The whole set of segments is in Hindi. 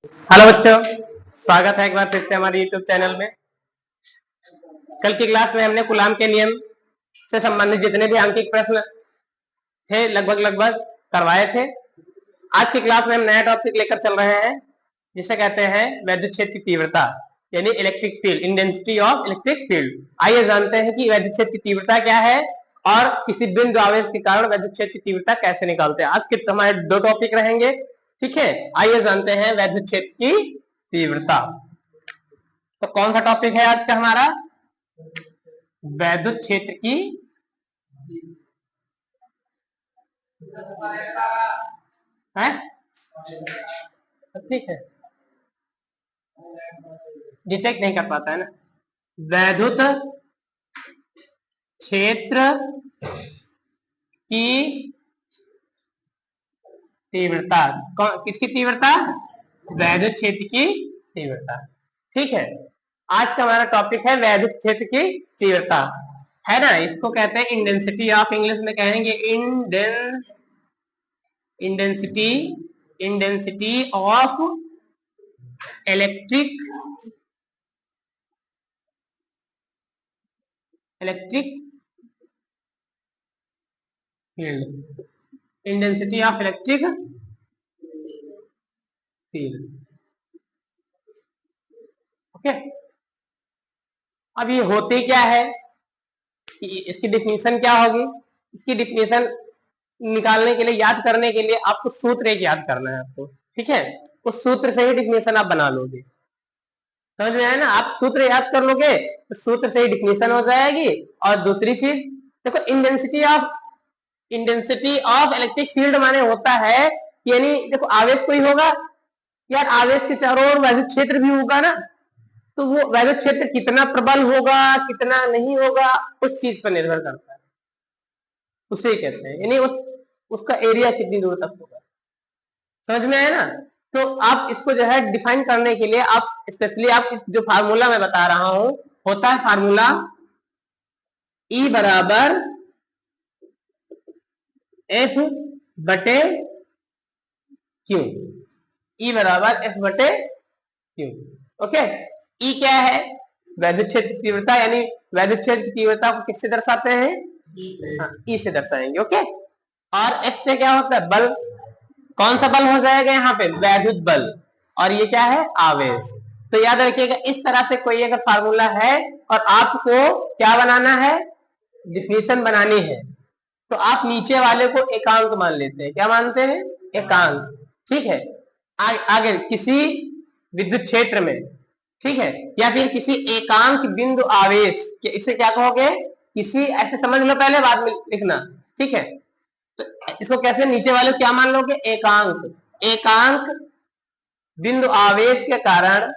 हेलो बच्चों, स्वागत है एक बार फिर से हमारे YouTube चैनल में। कल की क्लास में हमने कूलाम के नियम से संबंधित जितने भी आंकिक प्रश्न थे लगभग करवाए थे। आज की क्लास में हम नया टॉपिक लेकर चल रहे हैं जिसे कहते हैं वैद्युत क्षेत्र की तीव्रता, यानी electric field, intensity of electric field. आइए जानते हैं कि वैद्युत क्षेत्र की तीव्रता क्या है और किसी बिंदु आवेश के कारण वैद्युत क्षेत्र की तीव्रता कैसे निकालते हैं। आज के हमारे दो टॉपिक रहेंगे, ठीक है। आइए जानते हैं वैद्युत क्षेत्र की तीव्रता। तो कौन सा टॉपिक है आज का हमारा? वैद्युत क्षेत्र की है, ठीक है, डिटेक्ट नहीं कर पाता है ना। वैद्युत क्षेत्र की तीव्रता, किसकी तीव्रता? वैद्युत क्षेत्र की तीव्रता, ठीक है। आज का हमारा टॉपिक है वैद्युत क्षेत्र की तीव्रता, है ना। इसको कहते हैं इंटेंसिटी ऑफ, इंग्लिश में कहेंगे intensity, intensity of electric field, intensity of electric field, okay. अब ये होते क्या है, इसकी डिफिनीशन क्या होगी? इसकी डिफिनीशन निकालने के लिए, याद करने के लिए आपको सूत्र एक याद करना है आपको, ठीक है। उस सूत्र से ही डिफिनीशन आप बना लोगे, समझ में आया ना। आप सूत्र याद कर लोगे तो सूत्र से ही डिफिनीशन हो जाएगी। और दूसरी चीज देखो, इंटेंसिटी ऑफ इलेक्ट्रिक फील्ड माने होता है, यानी देखो आवेश कोई होगा यार, आवेश के चारों ओर वैद्युत क्षेत्र भी होगा ना, तो वो वैद्युत क्षेत्र कितना प्रबल होगा कितना नहीं होगा उस चीज पर निर्भर करता है, उसे कहते हैं, यानी उसका एरिया कितनी दूर तक होगा, समझ में आया ना। तो आप इसको जो है डिफाइन करने के लिए आप स्पेशली आप इस जो फार्मूला मैं बता रहा हूं, होता है फार्मूला E बराबर F बटे Q, E बराबर F बटे Q, ओके। E क्या है? वैद्युत क्षेत्र की तीव्रता, यानी वैद्युत क्षेत्र की तीव्रता को किससे दर्शाते हैं? E से दर्शाएंगे, ओके। और F से क्या होता है? बल। कौन सा बल हो जाएगा यहाँ पे? वैद्युत बल। और ये क्या है? आवेश। तो याद रखिएगा, इस तरह से कोई अगर फार्मूला है और आपको क्या बनाना है, डिफिनीशन बनानी है, तो आप नीचे वाले को एकांक मान लेते हैं। क्या मानते हैं? एकांक, ठीक है। आगे किसी विद्युत क्षेत्र में, ठीक है, या फिर किसी एकांक बिंदु आवेश, इसे क्या कहोगे? किसी, ऐसे समझ लो पहले, बाद में लिखना, ठीक है। तो इसको कैसे, नीचे वाले क्या मान लोगे? एकांक। एकांक बिंदु आवेश के कारण,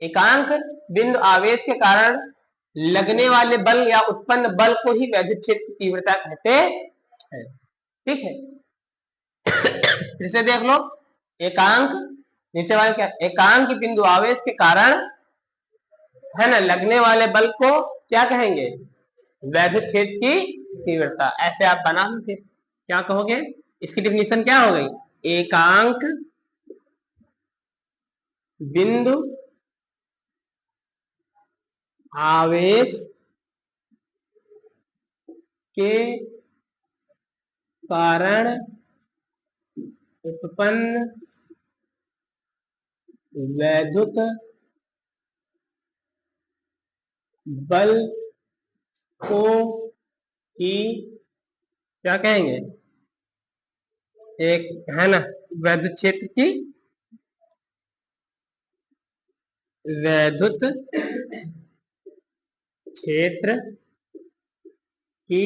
एकांक बिंदु आवेश के कारण लगने वाले बल या उत्पन्न बल को ही वैद्युत क्षेत्र की तीव्रता कहते हैं, ठीक है। फिर से देख लो, एकांक, नीचे वाले क्या? एकांक बिंदु आवेश के कारण, है ना, लगने वाले बल को क्या कहेंगे? वैद्युत क्षेत्र की तीव्रता। ऐसे आप बना लो, फिर क्या कहोगे? इसकी डिफिनीशन क्या हो गई? एकांक बिंदु आवेश के कारण उत्पन्न वैद्युत बल को ही क्या कहेंगे? एक, है ना, वैद्युत क्षेत्र की, वैद्युत क्षेत्र की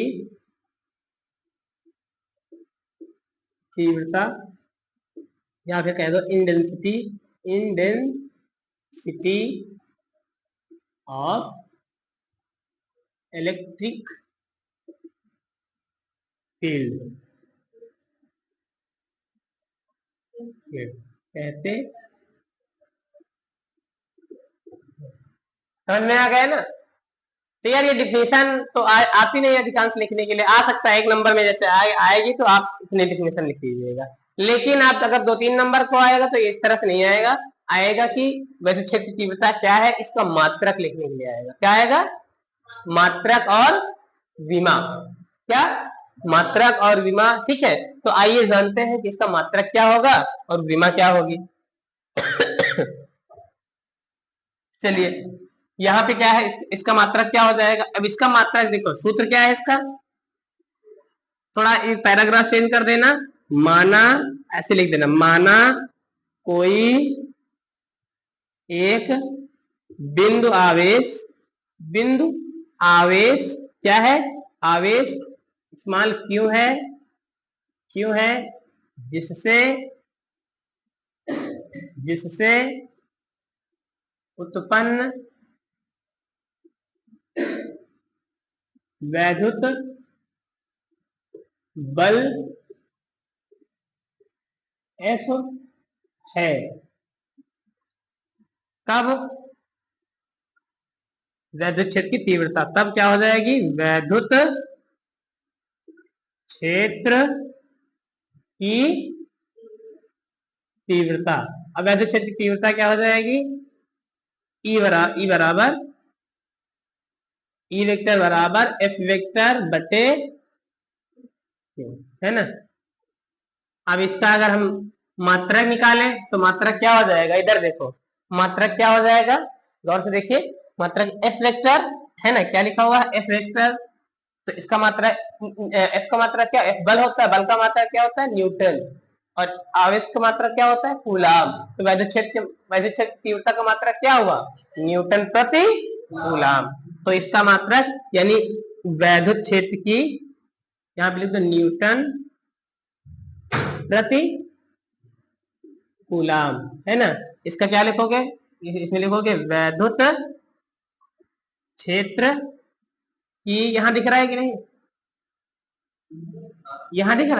तीव्रता, या फिर कह दो intensity, intensity of electric field कहते। समझ में आ गया ना। तो यार ये डिफिनेशन तो आती नहीं अधिकांश लिखने के लिए, आ सकता है एक नंबर में जैसे आएगी तो आप इतनी डिफिनेशन लिख लीजिएगा, लेकिन आप अगर 2-3 नंबर को आएगा तो इस तरह से नहीं आएगा। आएगा कि वैद्युत क्षेत्र की तीव्रता क्या है, इसका मात्रक लिखने के लिए आएगा। क्या आएगा? मात्रक और विमा। क्या? मात्रक और विमा। ठीक है, तो आइए जानते हैं कि इसका मात्रक क्या होगा और विमा क्या होगी। चलिए, यहाँ पे क्या है, इसका मात्रक क्या हो जाएगा। अब इसका मात्रक देखो, सूत्र क्या है इसका, थोड़ा एक पैराग्राफ चेंज कर देना। माना, ऐसे लिख देना, माना कोई एक बिंदु आवेश, बिंदु आवेश क्या है, आवेश स्मॉल क्यों है, क्यों है, जिससे जिससे उत्पन्न वैद्युत बल F है। कब? वैद्युत क्षेत्र की तीव्रता तब क्या हो जाएगी, वैद्युत क्षेत्र की तीव्रता। अब वैद्युत क्षेत्र की तीव्रता क्या हो जाएगी, ई बराबर ई वेक्टर बराबर एफ वेक्टर बटे क्यू, है ना। अब इसका अगर हम मात्रक निकालें तो मात्रक क्या हो जाएगा, इधर देखो मात्रक क्या हो जाएगा, गौर से देखिए, मात्रक एफ वेक्टर है ना, क्या लिखा हुआ है, एफ वेक्टर। तो इसका मात्रक एफ का मात्रक क्या, एफ बल होता है, बल का मात्रक क्या होता है, न्यूटन, और आवेश का मात्रक क्या होता है, कूलाम। तो वैद्युत क्षेत्र तीव्रता का मात्रक क्या हुआ, न्यूटन प्रति कूलाम। तो इसका मात्रक यानी वैद्युत क्षेत्र की, यहाँ पे लिख दो न्यूटन प्रति कूलाम, है ना। इसका क्या लिखोगे, इसमें लिखोगे वैद्युत क्षेत्र की, यहां दिख रहा है कि नहीं, यहां दिख रहा है।